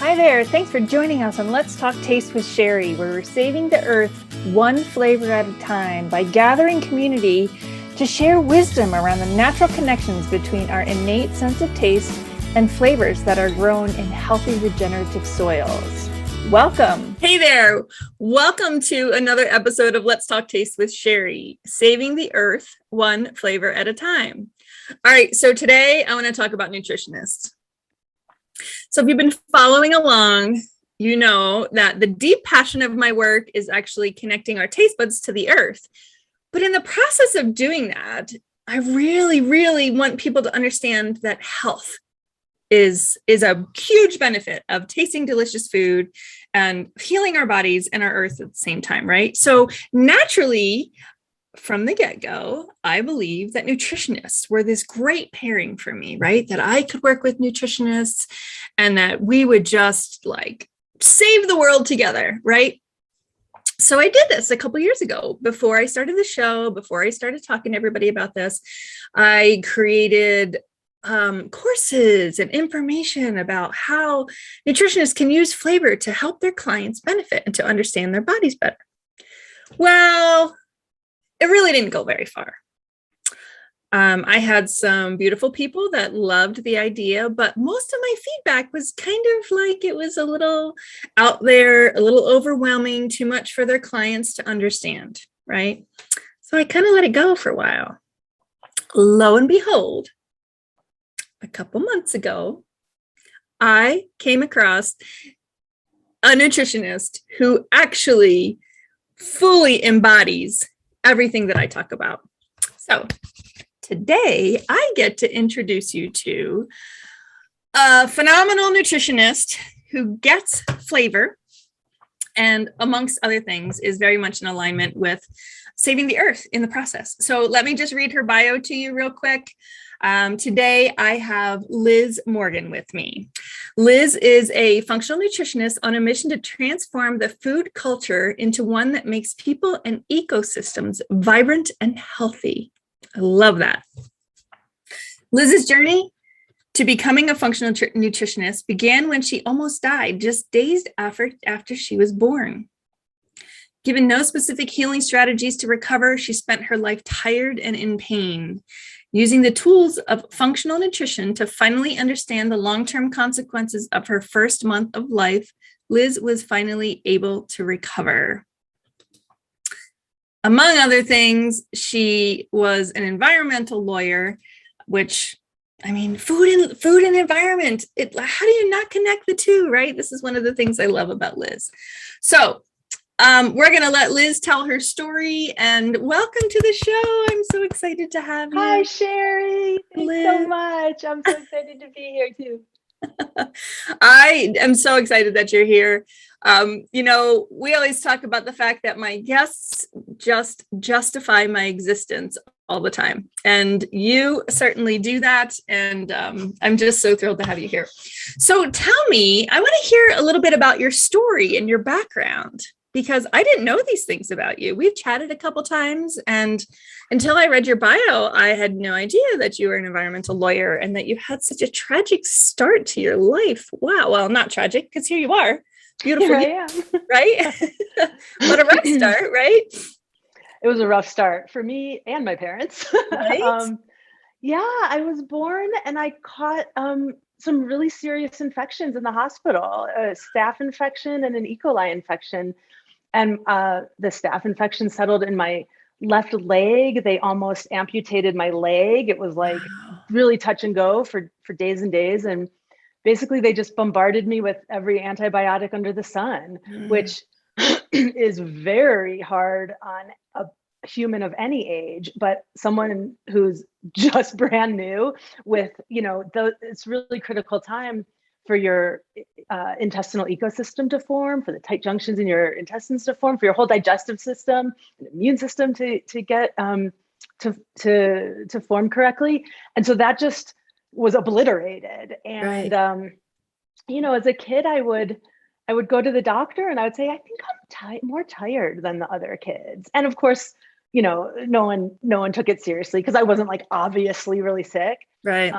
Hi there. Thanks for joining us on Let's Talk Taste with Sherry, where we're saving the earth one flavor at a time by gathering community to share wisdom around the natural connections between our innate sense of taste and flavors that are grown in healthy, regenerative soils. Welcome. Hey there. Welcome to another episode of Let's Talk Taste with Sherry, saving the earth one flavor at a time. All right. So today I want to talk about Nutritionist. So if you've been following along, you know that the deep passion of my work is actually connecting our taste buds to the earth. But in the process of doing that, I really want people to understand that health is a huge benefit of tasting delicious food and healing our bodies and our earth at the same time, right? So naturally, from the get-go, I believe that nutritionists were this great pairing for me, right? That I could work with nutritionists and that we would just like save the world together, right? So I did this a couple years ago. Before I started the show, before I started talking to everybody about this, I created courses and information about how nutritionists can use flavor to help their clients benefit and to understand their bodies better. Well, it really didn't go very far. I had some beautiful people that loved the idea, but most of my feedback was kind of like it was a little out there, a little overwhelming, too much for their clients to understand, right? So I kind of let it go for a while. Lo and behold, a couple months ago, I came across a nutritionist who actually fully embodies everything that I talk about. So today I get to introduce you to a phenomenal nutritionist who gets flavor and, amongst other things, is very much in alignment with saving the earth in the process. So let me just read her bio to you real quick. Today, I have Liz Morgan with me. Liz is a functional nutritionist on a mission to transform the food culture into one that makes people and ecosystems vibrant and healthy. I love that. Liz's journey to becoming a functional nutritionist began when she almost died, just days after she was born. Given no specific healing strategies to recover, she spent her life tired and in pain. Using the tools of functional nutrition to finally understand the long-term consequences of her first month of life, Liz was finally able to recover. Among other things, she was an environmental lawyer, which, I mean, food and environment, how do you not connect the two, right? This is one of the things I love about Liz. So we're going to let Liz tell her story, and welcome to the show. I'm so excited to have you. Hi, Sherry. Thanks Liz. so much. I'm so excited to be here too. I am so excited that you're here. We always talk about the fact that my guests just justify my existence all the time. And you certainly do that. And I'm just so thrilled to have you here. So tell me, I want to hear a little bit about your story and your background, because I didn't know these things about you. We've chatted a couple times, and until I read your bio, I had no idea that you were an environmental lawyer and that you had such a tragic start to your life. Wow. Well, not tragic, because here you are. Beautiful. Here I am. Right? What a rough start, right? It was a rough start for me and my parents. Right? I was born and I caught some really serious infections in the hospital, a staph infection and an E. coli infection. And the staph infection settled in my left leg. They almost amputated my leg. It was like really touch and go for days and days. And basically they just bombarded me with every antibiotic under the sun, which is very hard on a human of any age, but someone who's just brand new with, it's really critical time for your intestinal ecosystem to form, for the tight junctions in your intestines to form, for your whole digestive system and immune system to get to form correctly. And so that just was obliterated. And as a kid, I would go to the doctor and I would say, I think I'm more tired than the other kids. And of course, no one took it seriously because I wasn't like obviously really sick. Right.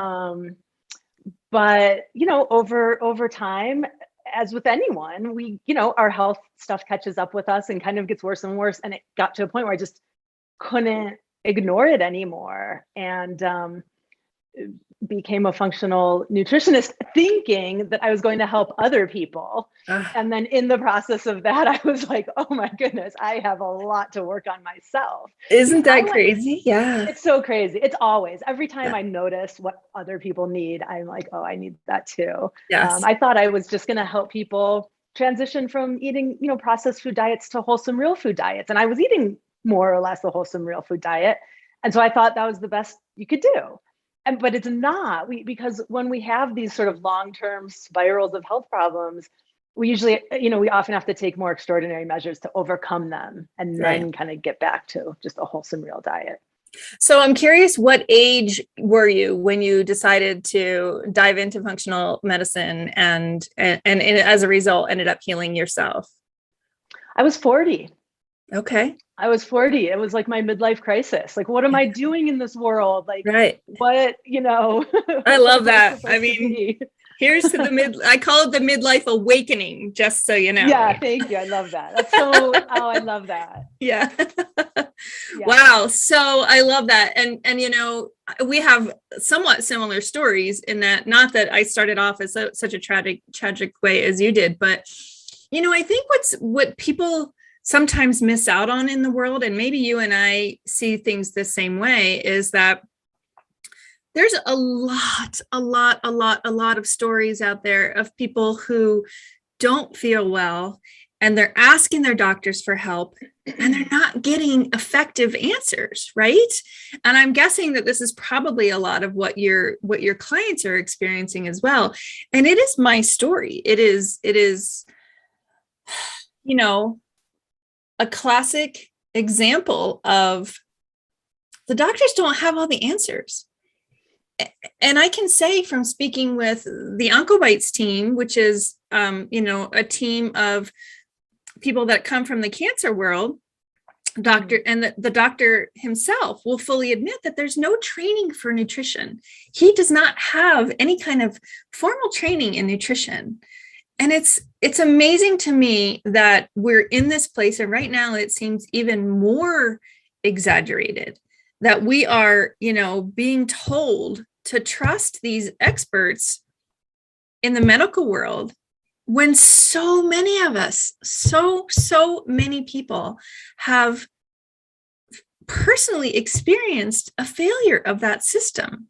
But over time, as with anyone, we, our health stuff catches up with us and kind of gets worse and worse. And it got to a point where I just couldn't ignore it anymore. And became a functional nutritionist, thinking that I was going to help other people. And then in the process of that, I was like, oh my goodness, I have a lot to work on myself. Isn't that crazy? Yeah. It's so crazy. It's always, every time I notice what other people need, I'm like, oh, I need that too. Yes. I thought I was just going to help people transition from eating, processed food diets to wholesome real food diets. And I was eating more or less a wholesome real food diet. And so I thought that was the best you could do. But it's not, because when we have these sort of long-term spirals of health problems, we usually, we often have to take more extraordinary measures to overcome them and then kind of get back to just a wholesome real diet. So I'm curious, what age were you when you decided to dive into functional medicine and as a result ended up healing yourself? I was 40. Okay. I was 40. It was like my midlife crisis. Like, what am I doing in this world? Like, what, I love that. I mean, here's to I call it the midlife awakening, just so you know. Yeah, thank you. I love that. That's so, I love that. Yeah. Wow. So I love that. And, we have somewhat similar stories in that, not that I started off as such a tragic way as you did, but, I think what people sometimes miss out on in the world, and maybe you and I see things the same way, is that there's a lot of stories out there of people who don't feel well and they're asking their doctors for help and they're not getting effective answers, right? And I'm guessing that this is probably a lot of what your clients are experiencing as well. And it is my story. It is, a classic example of the doctors don't have all the answers. And I can say from speaking with the Oncobites team, which is, a team of people that come from the cancer world, and the doctor himself will fully admit that there's no training for nutrition. He does not have any kind of formal training in nutrition. And it's amazing to me that we're in this place, and right now it seems even more exaggerated, that we are, being told to trust these experts in the medical world when so many of us, so many people have personally experienced a failure of that system.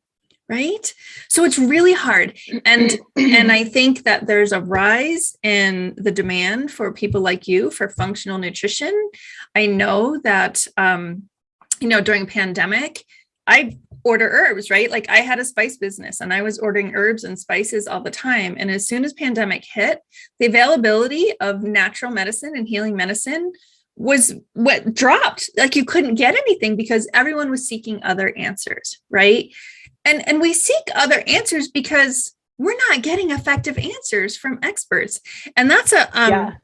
Right. So it's really hard. And I think that there's a rise in the demand for people like you for functional nutrition. I know that, during pandemic, I order herbs, right? Like I had a spice business and I was ordering herbs and spices all the time. And as soon as pandemic hit, the availability of natural medicine and healing medicine was what dropped. Like you couldn't get anything because everyone was seeking other answers, right? And we seek other answers because we're not getting effective answers from experts. And that's and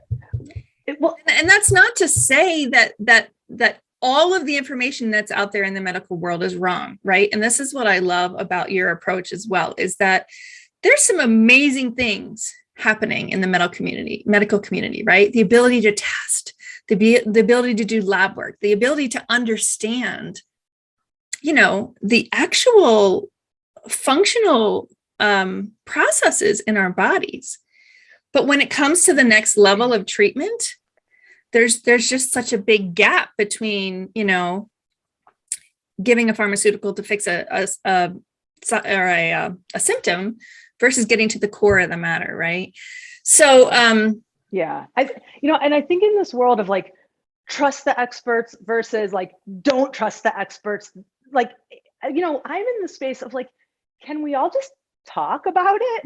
that's not to say that all of the information that's out there in the medical world is wrong, right? And this is what I love about your approach as well, is that there's some amazing things happening in the medical community, right? The ability to test, the ability to do lab work, the ability to understand, the actual functional processes in our bodies. But when it comes to the next level of treatment, there's just such a big gap between, giving a pharmaceutical to fix a symptom versus getting to the core of the matter, right? So, and I think in this world of like, trust the experts versus like, don't trust the experts, like, I'm in the space of like, can we all just talk about it?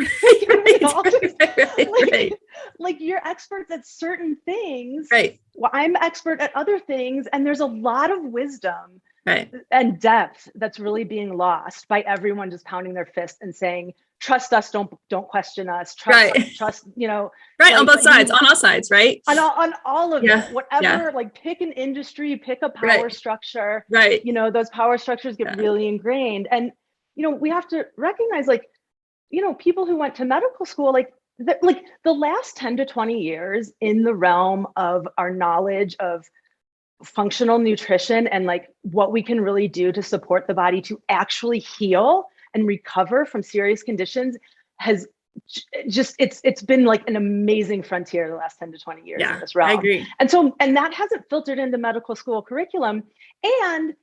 Like you're experts at certain things. Right. Well, I'm expert at other things. And there's a lot of wisdom right. and depth that's really being lost by everyone just pounding their fist and saying, trust us, don't question us, trust, right, like, on both sides, on all sides, right? On all of it, whatever, like pick an industry, pick a power structure, right? Those power structures get really ingrained. And, we have to recognize, like, people who went to medical school, like like the last 10 to 20 years in the realm of our knowledge of functional nutrition and like what we can really do to support the body to actually heal and recover from serious conditions has just it's been like an amazing frontier the last 10 to 20 years in this realm. I agree. And that hasn't filtered into medical school curriculum, and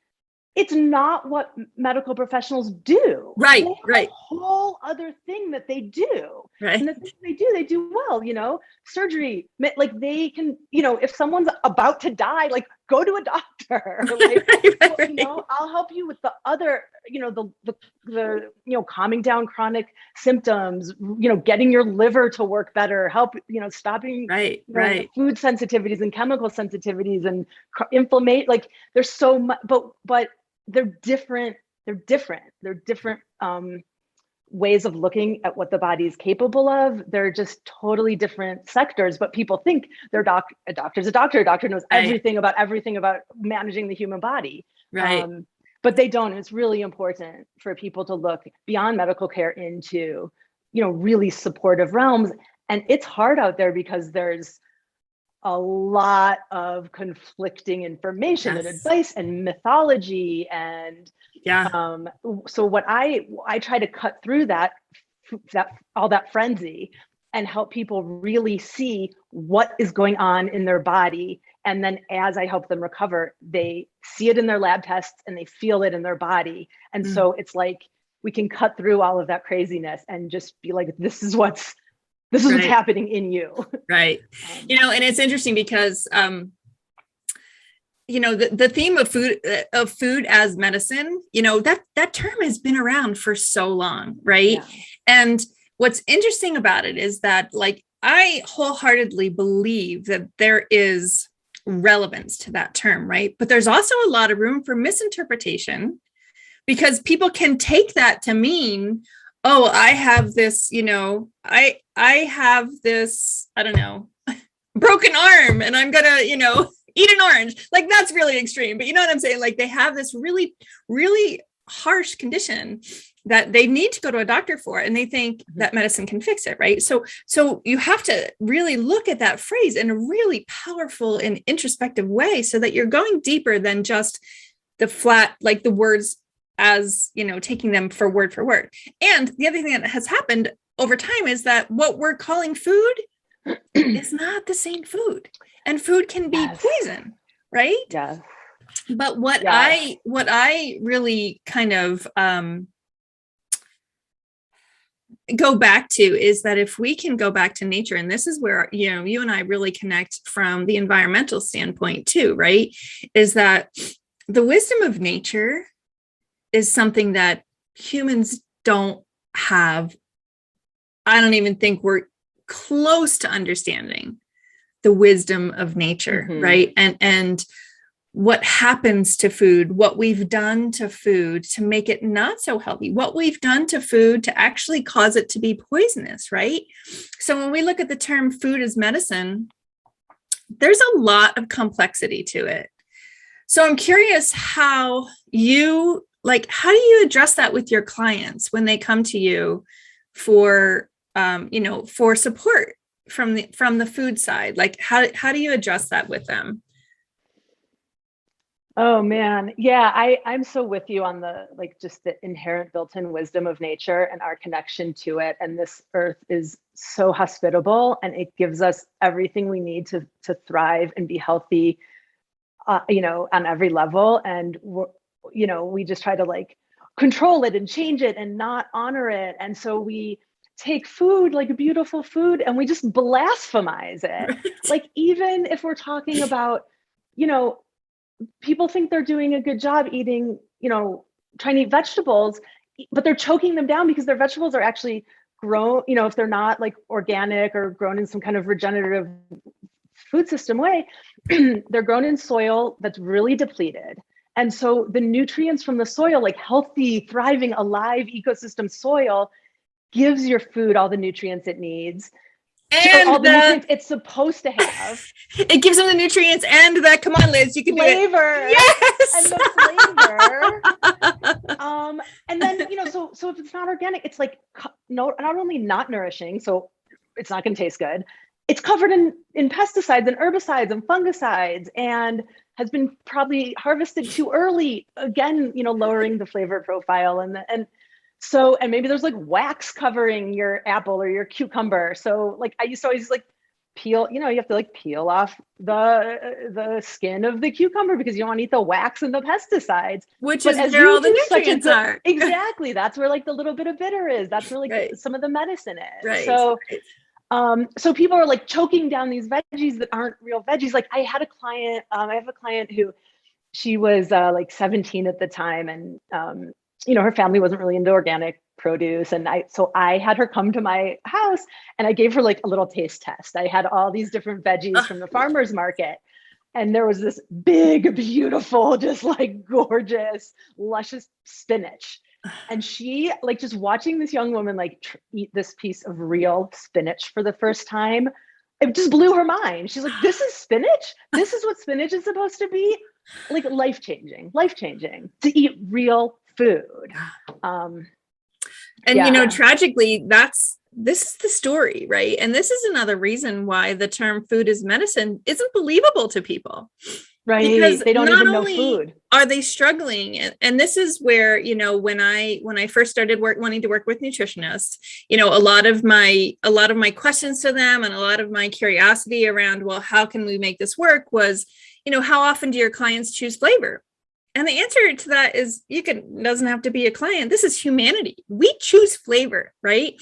it's not what medical professionals do. Right, they have right. a whole other thing that they do. Right. And the thing they do well, surgery, like they can, if someone's about to die, like go to a doctor. Like, right. I'll help you with the other, the calming down chronic symptoms, getting your liver to work better, help, stopping food sensitivities and chemical sensitivities and inflammation. Like there's so much, but they're different ways of looking at what the body is capable of. They're just totally different sectors, but people think they're a doctor's a doctor. A doctor knows everything about managing the human body. Right. But they don't. And it's really important for people to look beyond medical care into, really supportive realms. And it's hard out there because there's a lot of conflicting information and advice and mythology and so what I try to cut through that all that frenzy and help people really see what is going on in their body, and then as I help them recover, they see it in their lab tests and they feel it in their body. And so it's like we can cut through all of that craziness and just be like, this is what's happening in you. Right. And it's interesting because, the theme of food as medicine, that term has been around for so long. Right. Yeah. And what's interesting about it is that, like, I wholeheartedly believe that there is relevance to that term. Right. But there's also a lot of room for misinterpretation because people can take that to mean, oh, I have this, I have this, I don't know, broken arm and I'm going to, eat an orange. Like that's really extreme, but you know what I'm saying? Like they have this really, really harsh condition that they need to go to a doctor for, and they think that medicine can fix it. Right. So you have to really look at that phrase in a really powerful and introspective way so that you're going deeper than just the flat, like the words as, taking them for word. And the other thing that has happened over time is that what we're calling food is not the same food, and food can be poison, right? Yeah. But what I really kind of go back to is that if we can go back to nature, and this is where, you and I really connect from the environmental standpoint too, right? Is that the wisdom of nature is something that humans don't have. I don't even think we're close to understanding the wisdom of nature, right? And what happens to food, what we've done to food to make it not so healthy, what we've done to food to actually cause it to be poisonous, right? So when we look at the term food as medicine, there's a lot of complexity to it. So I'm curious how do you address that with your clients when they come to you for support from the food side? Like how do you address that with them? Oh man. Yeah. I'm so with you on just the inherent built-in wisdom of nature and our connection to it. And this earth is so hospitable, and it gives us everything we need to thrive and be healthy, on every level. And we just try to control it and change it and not honor it. And so we take food, like beautiful food, and we just blasphemize it. Right. Like even if we're talking about, people think they're doing a good job eating, trying to eat vegetables, but they're choking them down because their vegetables are actually grown, if they're not organic or grown in some kind of regenerative food system way, they're grown in soil that's really depleted. And so the nutrients from the soil, healthy, thriving, alive ecosystem soil, gives your food all the nutrients it needs. And all the nutrients it's supposed to have. It gives them the nutrients and the, come on, Liz, you can flavor. Do it. Yes. And the flavor. And then, so if it's not organic, it's not only not nourishing. So it's not going to taste good. It's covered in pesticides and herbicides and fungicides and has been probably harvested too early. Again, lowering the flavor profile and maybe there's like wax covering your apple or your cucumber. So like I used to always like peel, you have to like peel off the skin of the cucumber because you don't want to eat the wax and the pesticides. Which is where all the nutrients are. Exactly. That's where like the little bit of bitter is. That's where like some of the medicine is. Right. So so people are like choking down these veggies that aren't real veggies. Like I have a client who, she was like 17 at the time, and her family wasn't really into organic produce, and I had her come to my house and I gave her like a little taste test. I had all these different veggies from the farmer's market, and there was this big, beautiful, just like gorgeous, luscious spinach. And she, like, just watching this young woman like eat this piece of real spinach for the first time, it just blew her mind. She's like, this is spinach? This is what spinach is supposed to be? Like life-changing to eat real food. Tragically, this is the story, right? And this is another reason why the term food is medicine isn't believable to people. Right. Because they don't even know food. Are they struggling? And this is where, when I first started wanting to work with nutritionists, a lot of my questions to them and a lot of my curiosity around, well, how can we make this work was, how often do your clients choose flavor? And the answer to that is doesn't have to be a client. This is humanity. We choose flavor, right?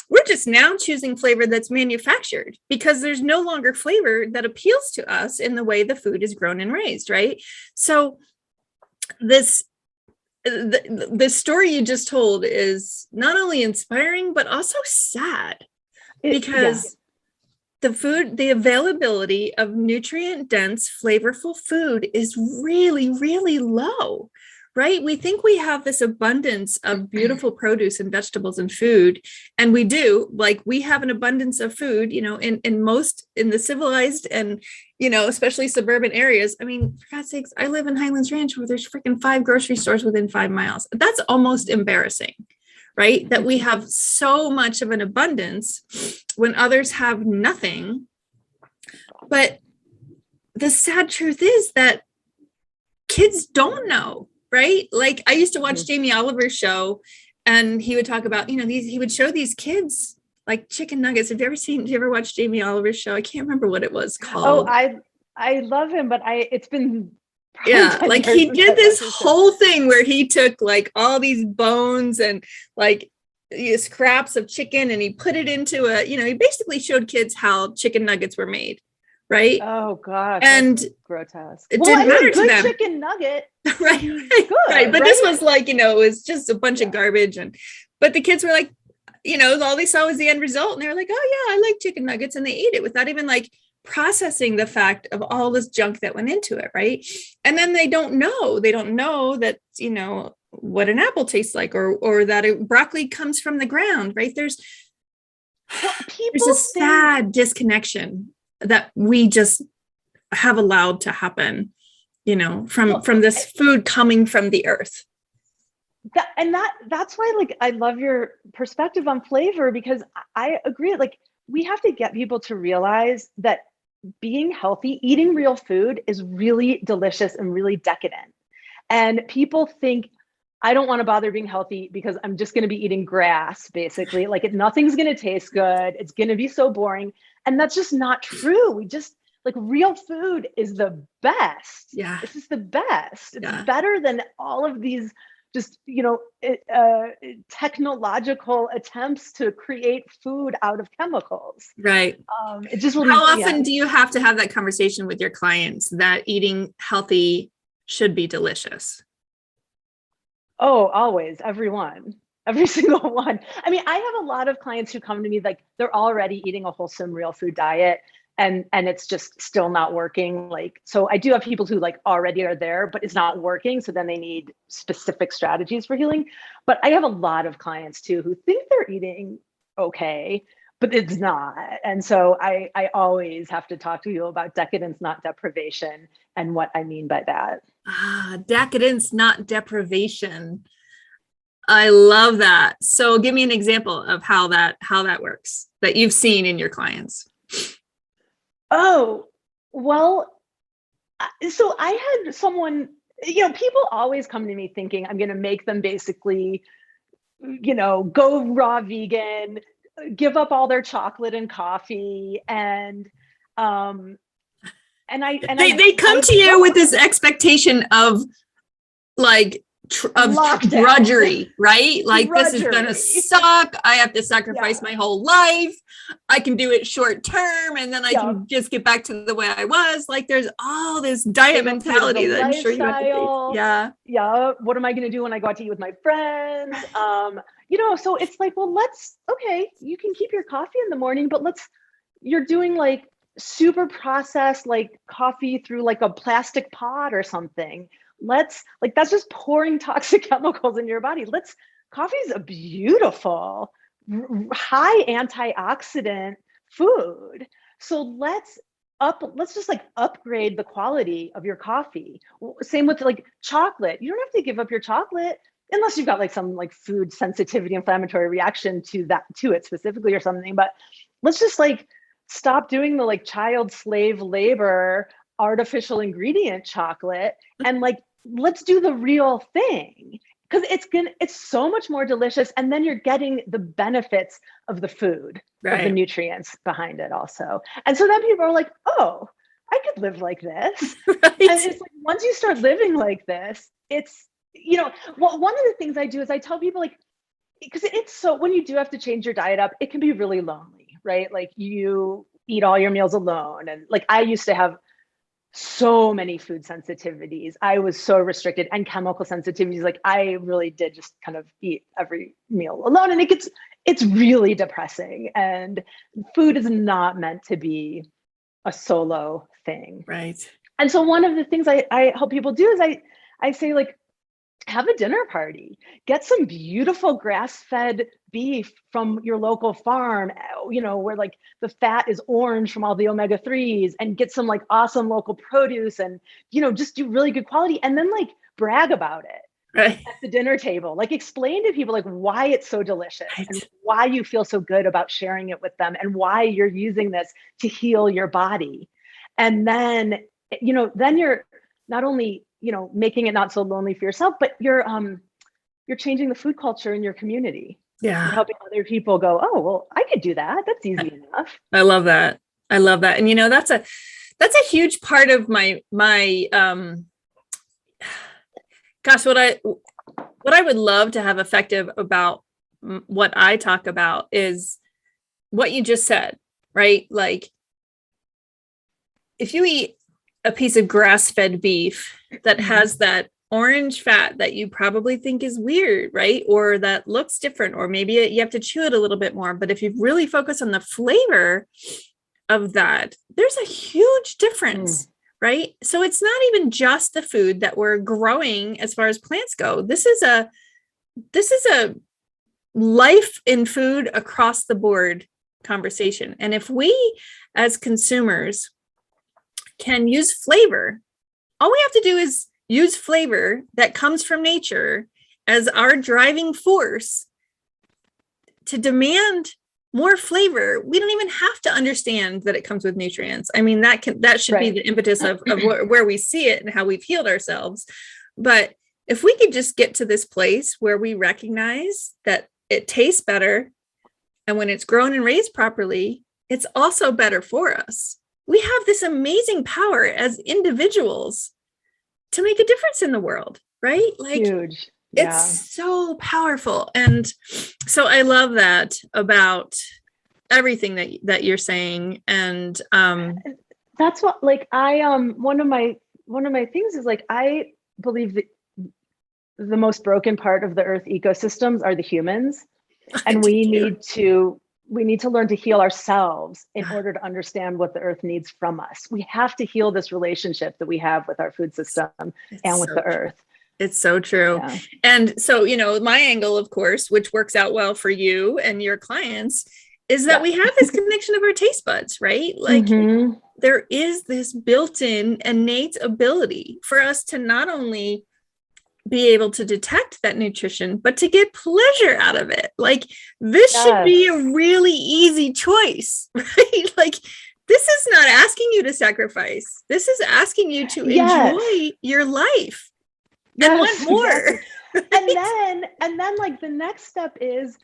We're just now choosing flavor that's manufactured because there's no longer flavor that appeals to us in the way the food is grown and raised, right? So the story you just told is not only inspiring, but also sad because the availability of nutrient-dense, flavorful food is really, really low, right? We think we have this abundance of beautiful produce and vegetables and food, and we do. Like, we have an abundance of food, in the civilized and, especially suburban areas. I mean, for God's sakes, I live in Highlands Ranch where there's freaking 5 grocery stores within 5 miles. That's almost embarrassing. Right? That we have so much of an abundance when others have nothing. But the sad truth is that kids don't know, right? Like, I used to watch Jamie Oliver's show, and he would talk about, he would show these kids like chicken nuggets. Have you ever watched Jamie Oliver's show? I can't remember what it was called. Oh, I love him, but it's been like he did this whole thing where he took like all these bones and like scraps of chicken, and he put it into he basically showed kids how chicken nuggets were made, right? Oh God, and grotesque. It didn't matter to them. Chicken nugget, right? Right. But this was like, it was just a bunch of garbage, but the kids were like, all they saw was the end result, and they were like, oh yeah, I like chicken nuggets, and they ate it without even like processing the fact of all this junk that went into it, right? And then they don't know that, what an apple tastes like, or that broccoli comes from the ground, right? There's a sad disconnection that we just have allowed to happen, from this food coming from the earth. That's why, like, I love your perspective on flavor, because I agree. Like, we have to get people to realize that being healthy, eating real food is really delicious and really decadent. And people think, I don't want to bother being healthy because I'm just going to be eating grass, basically. Like, nothing's going to taste good. It's going to be so boring. And that's just not true. We just, like, real food is the best. Yeah. This is the best. It's better than all of these just, technological attempts to create food out of chemicals. Right. It just will. How often do you have to have that conversation with your clients that eating healthy should be delicious? Oh, always, every single one. I mean, I have a lot of clients who come to me like they're already eating a wholesome real food diet, and it's just still not working. Like, so I do have people who like already are there, but it's not working. So then they need specific strategies for healing. But I have a lot of clients too who think they're eating okay, but it's not. And so I always have to talk to you about decadence, not deprivation, and what I mean by that. Decadence, not deprivation. I love that. So give me an example of how that works that you've seen in your clients. Oh, well, so I had someone, people always come to me thinking I'm going to make them basically, go raw vegan, give up all their chocolate and coffee. And They come to you with this expectation of like, of drudgery, right? Like this is going to suck. I have to sacrifice my whole life. I can do it short term and then I can just get back to the way I was. Like there's all this diet mentality that I'm sure you have to face. Yeah. Yeah. What am I going to do when I go out to eat with my friends? So it's like, well, you can keep your coffee in the morning, but you're doing like super processed, like coffee through like a plastic pod or something. That's just pouring toxic chemicals in your body. Coffee is a beautiful, high antioxidant food. So let's just like upgrade the quality of your coffee. Same with like chocolate. You don't have to give up your chocolate unless you've got like some like food sensitivity, inflammatory reaction to it specifically or something. But let's just like stop doing the like child slave labor, artificial ingredient chocolate and like, let's do the real thing because it's so much more delicious. And then you're getting the benefits of the food, of the nutrients behind it also. And so then people are like, oh, I could live like this. Right. And it's like, once you start living like this, it's, one of the things I do is I tell people like, because it's so, when you do have to change your diet up, it can be really lonely, right? Like you eat all your meals alone. And like, I used to have so many food sensitivities. I was so restricted and chemical sensitivities. Like I really did just kind of eat every meal alone. And it's really depressing. And food is not meant to be a solo thing. Right. And so one of the things I help people do is I say like, have a dinner party, get some beautiful grass-fed beef from your local farm, where like the fat is orange from all the omega-3s, and get some like awesome local produce and, just do really good quality and then like brag about it at the dinner table. Like explain to people like why it's so delicious and why you feel so good about sharing it with them and why you're using this to heal your body. And then, then you're not only making it not so lonely for yourself, but you're changing the food culture in your community. Yeah. You're helping other people go, oh, well, I could do that. That's easy enough. I love that. And that's a huge part of my gosh, what I would love to have effective about what I talk about is what you just said, right? Like if you eat a piece of grass-fed beef that has that orange fat that you probably think is weird, right? Or that looks different, or maybe you have to chew it a little bit more. But if you really focus on the flavor of that, there's a huge difference, right? So it's not even just the food that we're growing as far as plants go. This is a life in food across the board conversation. And if we as consumers can use flavor, all we have to do is use flavor that comes from nature as our driving force to demand more flavor. We don't even have to understand that it comes with nutrients. I mean, that should be the impetus of where we see it and how we've healed ourselves. But if we could just get to this place where we recognize that it tastes better, and when it's grown and raised properly, it's also better for us. We have this amazing power as individuals to make a difference in the world, right? Like huge. Yeah. It's so powerful. And so I love that about everything that you're saying. And that's what, like, one of my things is like, I believe that the most broken part of the earth ecosystems are the humans. And we need to learn to heal ourselves in order to understand what the earth needs from us. We have to heal this relationship that we have with our food system and with the earth. It's so true. Yeah. And so, my angle, of course, which works out well for you and your clients, is that we have this connection of our taste buds, right? Like there is this built-in innate ability for us to not only be able to detect that nutrition, but to get pleasure out of it. Like this should be a really easy choice, right? Like this is not asking you to sacrifice. This is asking you to enjoy your life and want more. Right? And then like the next step is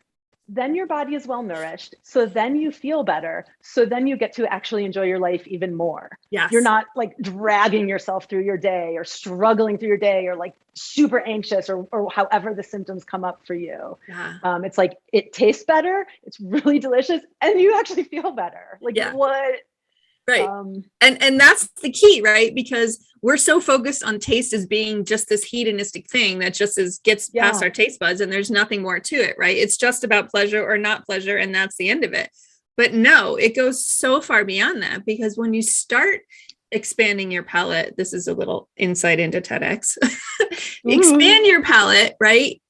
then your body is well nourished. So then you feel better. So then you get to actually enjoy your life even more. Yes. You're not like dragging yourself through your day or struggling through your day or like super anxious or however the symptoms come up for you. Yeah. It's like, it tastes better. It's really delicious. And you actually feel better. Like what? Right. And that's the key, right? Because we're so focused on taste as being just this hedonistic thing that just gets past our taste buds, and there's nothing more to it, right? It's just about pleasure or not pleasure, and that's the end of it. But no, it goes so far beyond that, because when you start expanding your palate, this is a little insight into TEDx, expand your palate, right?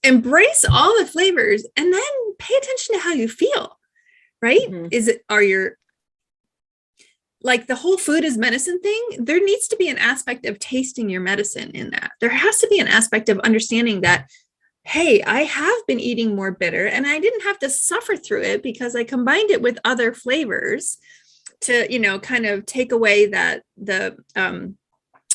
Embrace all the flavors, and then pay attention to how you feel, right? Like the whole food is medicine thing, there needs to be an aspect of tasting your medicine in that. There has to be an aspect of understanding that, hey, I have been eating more bitter and I didn't have to suffer through it because I combined it with other flavors to, kind of take away that the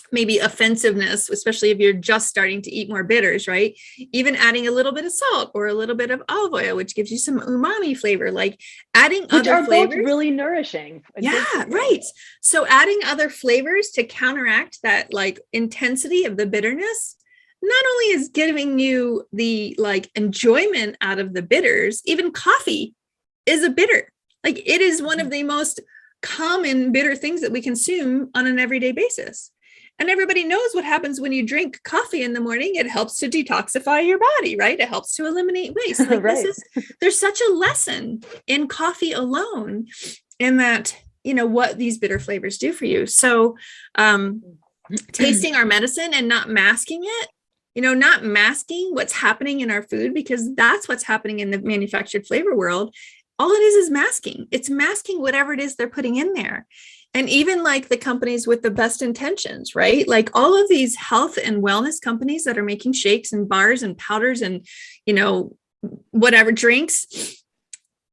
maybe offensiveness, especially if you're just starting to eat more bitters, right? Even adding a little bit of salt or a little bit of olive oil, which gives you some umami flavor, like adding other flavors. Both really nourishing. Yeah, right. So adding other flavors to counteract that like intensity of the bitterness, not only is giving you the like enjoyment out of the bitters, even coffee is a bitter. Like it is one of the most common bitter things that we consume on an everyday basis. And everybody knows what happens when you drink coffee in the morning. It helps to detoxify your body, right? It helps to eliminate waste. Like right. There's such a lesson in coffee alone in that, what these bitter flavors do for you. So tasting our medicine and not masking it, not masking what's happening in our food, because that's what's happening in the manufactured flavor world. All it is masking. It's masking whatever it is they're putting in there. And even like the companies with the best intentions, right? Like all of these health and wellness companies that are making shakes and bars and powders and, whatever drinks,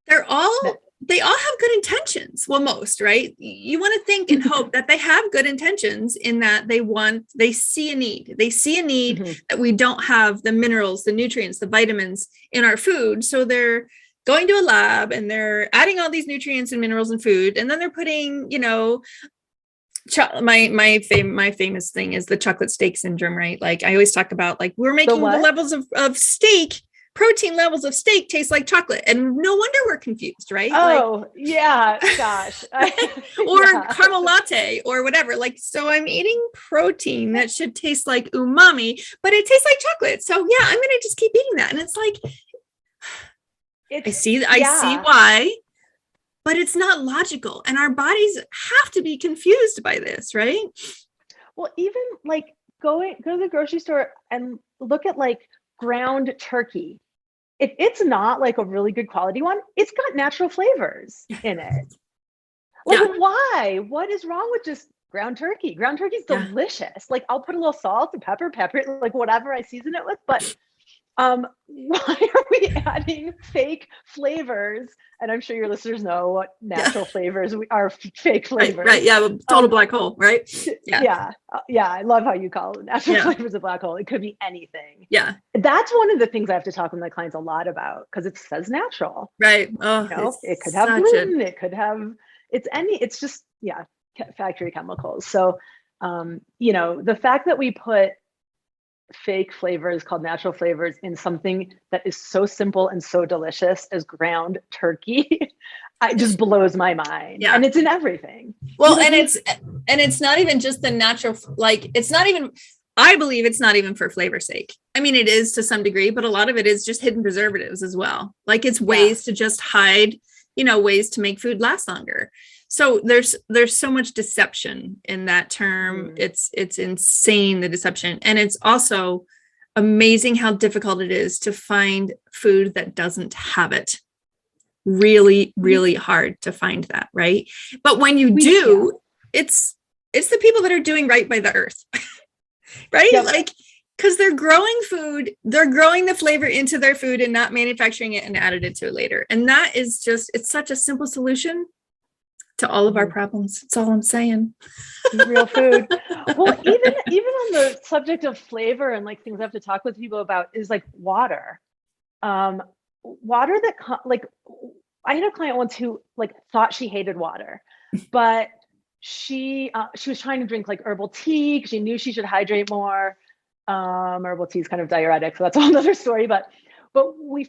they all have good intentions. Well, most, right? You want to think and hope that they have good intentions in that they see a need. They see a need that we don't have the minerals, the nutrients, the vitamins in our food. So they're going to a lab and they're adding all these nutrients and minerals in food. And then they're putting, my famous thing is the chocolate steak syndrome, right? Like I always talk about, like, we're making the levels of steak, protein levels of steak taste like chocolate. And no wonder we're confused, right? Oh, yeah, gosh. Or caramel latte or whatever. Like, so I'm eating protein that should taste like umami, but it tastes like chocolate. So yeah, I'm going to just keep eating that. And it's like, I see why, but it's not logical. And our bodies have to be confused by this, right? Well, even like go to the grocery store and look at like ground turkey. If it's not like a really good quality one, it's got natural flavors in it. Like why? What is wrong with just ground turkey? Ground turkey is delicious. Like I'll put a little salt and pepper, like whatever I season it with, but why are we adding fake flavors? And I'm sure your listeners know what natural flavors are fake flavors. Right. Yeah. Total black hole. Right. Yeah. I love how you call natural flavors a black hole. It could be anything. Yeah. That's one of the things I have to talk with my clients a lot about, because it says natural. Right. Oh, it could have gluten. It's just factory chemicals. So, the fact that we put fake flavors called natural flavors in something that is so simple and so delicious as ground turkey, it just blows my mind. Yeah. And it's in everything. Well, and it's not even just the natural, like I believe it's not even for flavor's sake. I mean, it is to some degree, but a lot of it is just hidden preservatives as well. Like it's ways to just hide, ways to make food last longer. So there's so much deception in that term. It's insane, the deception. And it's also amazing how difficult it is to find food that doesn't have it. Really, really hard to find that, right? But when you do, it's the people that are doing right by the earth, right? Yep. Like Because they're growing food, they're growing the flavor into their food and not manufacturing it and added it to it later. And that is just, it's such a simple solution to all of our problems. That's all I'm saying. Eat real food. Well, even on the subject of flavor and like things I have to talk with people about is like water. Water that like I had a client once who like thought she hated water, but she was trying to drink like herbal tea because she knew she should hydrate more. Herbal tea is kind of diuretic, so that's a whole other story. But we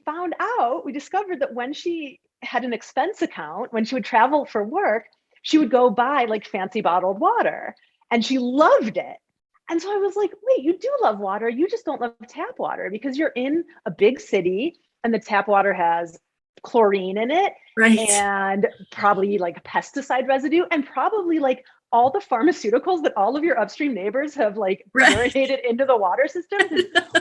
discovered that when she had an expense account, when she would travel for work, she would go buy like fancy bottled water, and she loved it. And so I was like, wait, you do love water, you just don't love tap water because you're in a big city and the tap water has chlorine in it, right, and probably like pesticide residue, and probably like all the pharmaceuticals that all of your upstream neighbors have like marinated into the water system.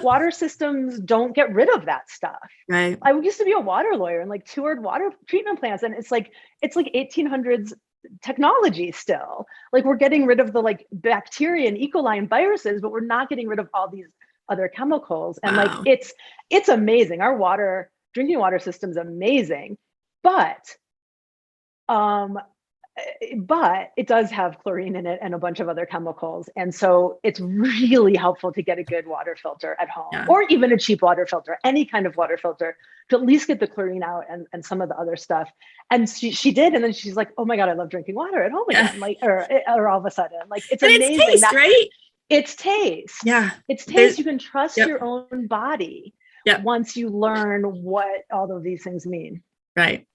Water systems don't get rid of that stuff. Right. I used to be a water lawyer and like toured water treatment plants, and it's like 1800s technology still. Like we're getting rid of the like bacteria and E. coli and viruses, but we're not getting rid of all these other chemicals. And wow. like it's amazing. Our drinking water system's amazing, but it does have chlorine in it and a bunch of other chemicals. And so it's really helpful to get a good water filter at home, or even a cheap water filter, any kind of water filter, to at least get the chlorine out and some of the other stuff. And she did. And then she's like, oh my God, I love drinking water at home again. Like, or all of a sudden, like it's amazing. It's taste, right? It's taste. Yeah. It's taste. You can trust your own body once you learn what all of these things mean. Right.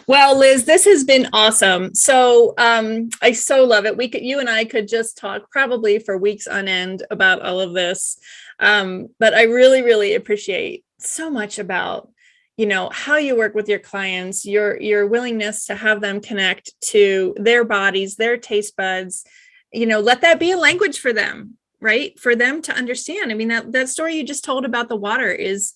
Well, Liz, this has been awesome. So I so love it. You and I could just talk probably for weeks on end about all of this. But I really, really appreciate so much about, how you work with your clients, your willingness to have them connect to their bodies, their taste buds, let that be a language for them, right? For them to understand. I mean, that story you just told about the water is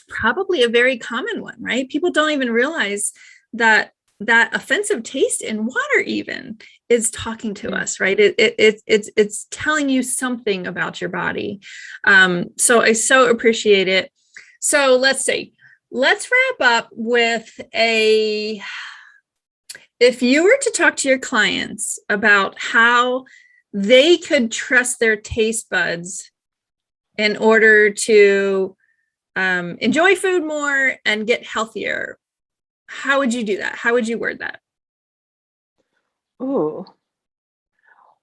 probably a very common one, right? People don't even realize that offensive taste in water even is talking to us, right? It's telling you something about your body. So I so appreciate it. So let's wrap up with if you were to talk to your clients about how they could trust their taste buds in order to enjoy food more and get healthier, how would you do that? How would you word that? Ooh,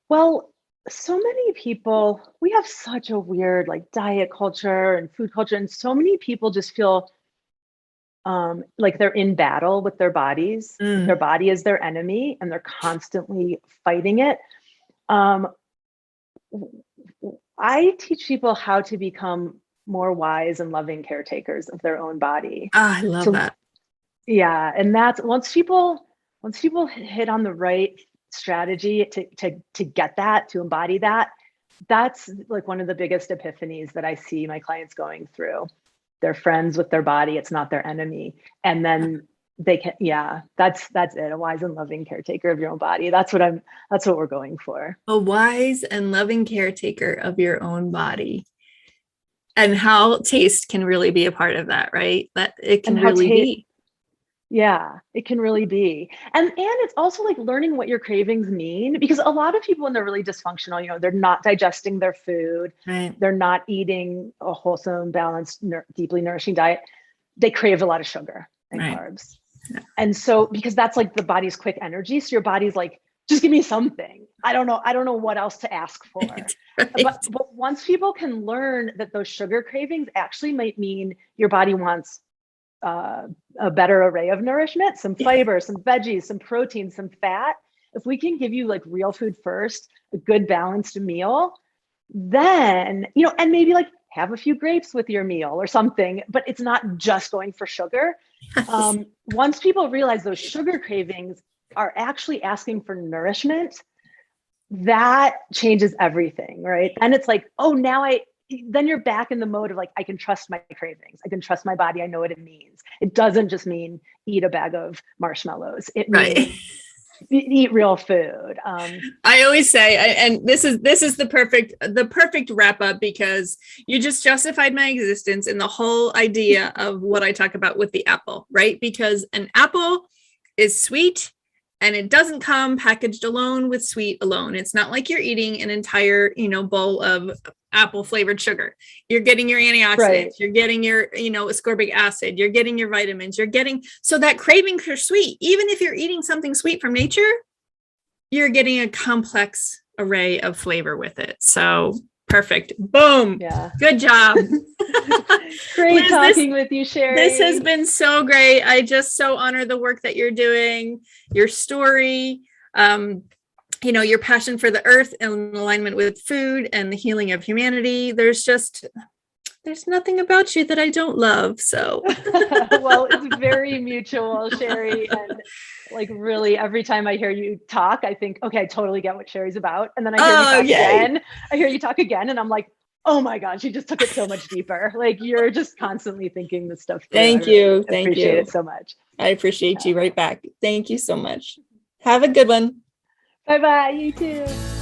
well, so many people, we have such a weird like diet culture and food culture, and so many people just feel like they're in battle with their bodies. Their body is their enemy and they're constantly fighting it. I teach people how to become more wise and loving caretakers of their own body. I love that. Yeah. And that's once people hit on the right strategy to get that, to embody that, that's like one of the biggest epiphanies that I see my clients going through. They're friends with their body. It's not their enemy. And then they can, that's it. A wise and loving caretaker of your own body. That's what we're going for. A wise and loving caretaker of your own body. And how taste can really be a part of that, right? That it can really be. Yeah, it can really be. And it's also like learning what your cravings mean, because a lot of people when they're really dysfunctional, they're not digesting their food. Right. They're not eating a wholesome, balanced, deeply nourishing diet. They crave a lot of sugar and carbs. Yeah. And so, because that's like the body's quick energy. So your body's like, just give me something. I don't know what else to ask for. Right. But once people can learn that those sugar cravings actually might mean your body wants a better array of nourishment, some fiber, some veggies, some protein, some fat. If we can give you like real food first, a good balanced meal, then, and maybe like have a few grapes with your meal or something, but it's not just going for sugar. Once people realize those sugar cravings are actually asking for nourishment, that changes everything, right? And it's like, oh, then you're back in the mode of like, I can trust my cravings. I can trust my body. I know what it means. It doesn't just mean eat a bag of marshmallows. It means eat real food. I always say, and this is the perfect wrap up, because you just justified my existence in the whole idea of what I talk about with the apple, right? Because an apple is sweet, and it doesn't come packaged alone with sweet alone. It's not like you're eating an entire, bowl of apple flavored sugar. You're getting your antioxidants, right. You're getting your, ascorbic acid, you're getting your vitamins, so that craving for sweet, even if you're eating something sweet from nature, you're getting a complex array of flavor with it. So perfect. Boom. Yeah. Good job. Great Liz, talking with you, Sherry. This has been so great. I just so honor the work that you're doing, your story, your passion for the earth and alignment with food and the healing of humanity. There's nothing about you that I don't love. So, well, it's very mutual, Sherry. And like really every time I hear you talk, I think, okay, I totally get what Sherry's about. And then I hear you talk again. I hear you talk again. And I'm like, oh my God, she just took it so much deeper. Like you're just constantly thinking this stuff through. Thank you. Thank you. Appreciate it so much. I appreciate you right back. Thank you so much. Have a good one. Bye-bye. You too.